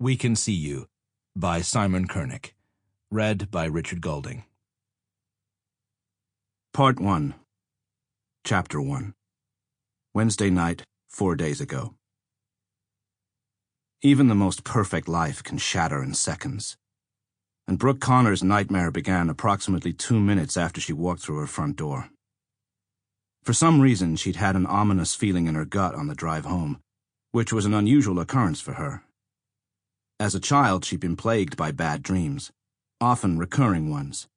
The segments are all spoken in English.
We Can See You by Simon Kernick. Read by Richard Goulding. Part 1. Chapter 1. Wednesday night, 4 days ago. Even the most perfect life can shatter in seconds. And Brooke Connor's nightmare began approximately 2 minutes after she walked through her front door. For some reason, she'd had an ominous feeling in her gut on the drive home, which was an unusual occurrence for her. As a child, she'd been plagued by bad dreams, often recurring ones,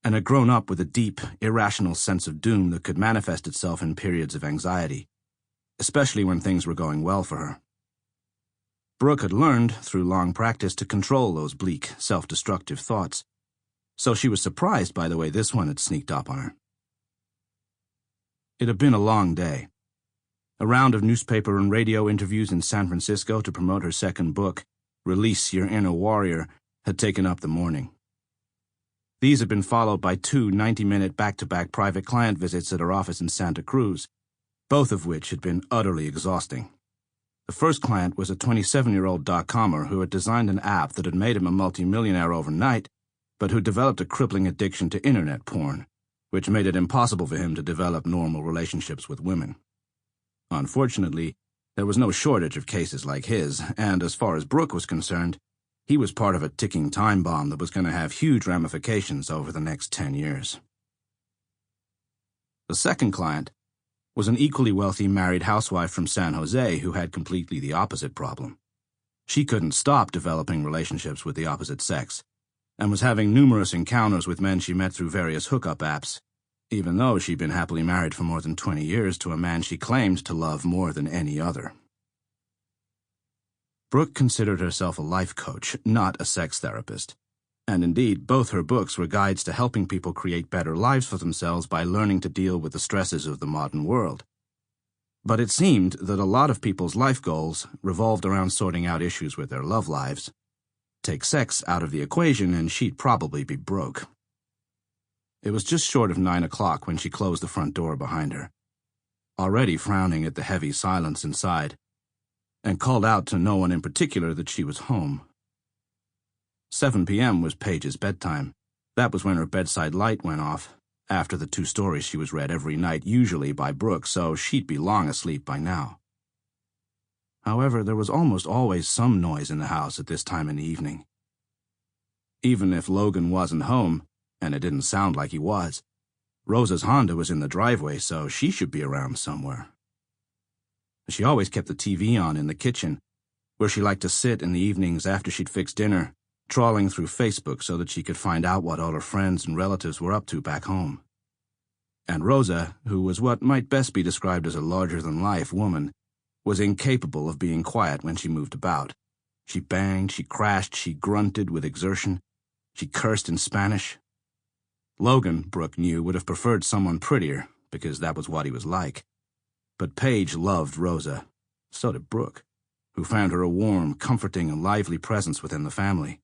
and had grown up with a deep, irrational sense of doom that could manifest itself in periods of anxiety, especially when things were going well for her. Brooke had learned, through long practice, to control those bleak, self-destructive thoughts, so she was surprised by the way this one had sneaked up on her. It had been a long day. A round of newspaper and radio interviews in San Francisco to promote her second book, Release Your Inner Warrior, had taken up the morning. These had been followed by 2 90-minute back-to-back private client visits at her office in Santa Cruz, both of which had been utterly exhausting. The first client was a 27-year-old dot-commer who had designed an app that had made him a multimillionaire overnight, but who developed a crippling addiction to internet porn, which made it impossible for him to develop normal relationships with women. Unfortunately, there was no shortage of cases like his, and as far as Brooke was concerned, he was part of a ticking time bomb that was going to have huge ramifications over the next 10 years. The second client was an equally wealthy married housewife from San Jose who had completely the opposite problem. She couldn't stop developing relationships with the opposite sex, and was having numerous encounters with men she met through various hookup apps, even though she'd been happily married for more than 20 years to a man she claimed to love more than any other. Brooke considered herself a life coach, not a sex therapist, and indeed both her books were guides to helping people create better lives for themselves by learning to deal with the stresses of the modern world. But it seemed that a lot of people's life goals revolved around sorting out issues with their love lives. Take sex out of the equation and she'd probably be broke. It was just short of 9 o'clock when she closed the front door behind her, already frowning at the heavy silence inside, and called out to no one in particular that she was home. 7 p.m. was Paige's bedtime. That was when her bedside light went off, after the 2 stories she was read every night, usually by Brooke, so she'd be long asleep by now. However, there was almost always some noise in the house at this time in the evening. Even if Logan wasn't home, and it didn't sound like he was, Rosa's Honda was in the driveway, so she should be around somewhere. She always kept the TV on in the kitchen, where she liked to sit in the evenings after she'd fixed dinner, trawling through Facebook so that she could find out what all her friends and relatives were up to back home. And Rosa, who was what might best be described as a larger-than-life woman, was incapable of being quiet when she moved about. She banged, she crashed, she grunted with exertion, she cursed in Spanish. Logan, Brooke knew, would have preferred someone prettier, because that was what he was like. But Paige loved Rosa. So did Brooke, who found her a warm, comforting, and lively presence within the family.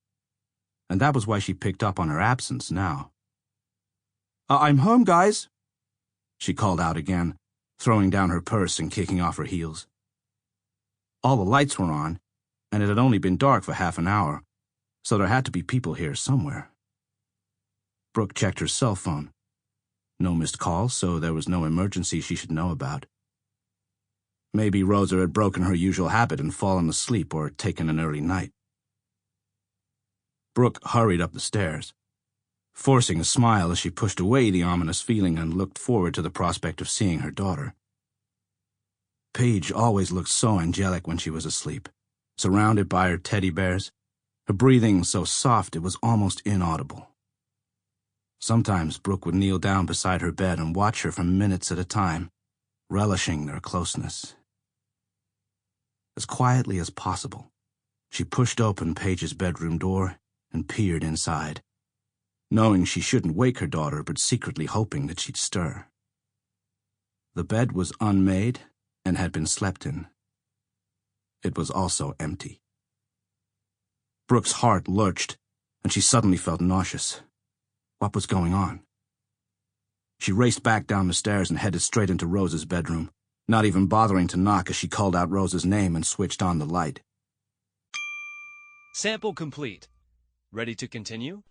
And that was why she picked up on her absence now. I'm home, guys," she called out again, throwing down her purse and kicking off her heels. All the lights were on, and it had only been dark for half an hour, so there had to be people here somewhere. Brooke checked her cell phone. No missed calls, so there was no emergency she should know about. Maybe Rosa had broken her usual habit and fallen asleep or taken an early night. Brooke hurried up the stairs, forcing a smile as she pushed away the ominous feeling and looked forward to the prospect of seeing her daughter. Paige always looked so angelic when she was asleep, surrounded by her teddy bears, her breathing so soft it was almost inaudible. Sometimes Brooke would kneel down beside her bed and watch her for minutes at a time, relishing their closeness. As quietly as possible, she pushed open Paige's bedroom door and peered inside, knowing she shouldn't wake her daughter but secretly hoping that she'd stir. The bed was unmade and had been slept in. It was also empty. Brooke's heart lurched, and she suddenly felt nauseous. What was going on? She raced back down the stairs and headed straight into Rosa's bedroom, not even bothering to knock as she called out Rosa's name and switched on the light. Sample complete. Ready to continue?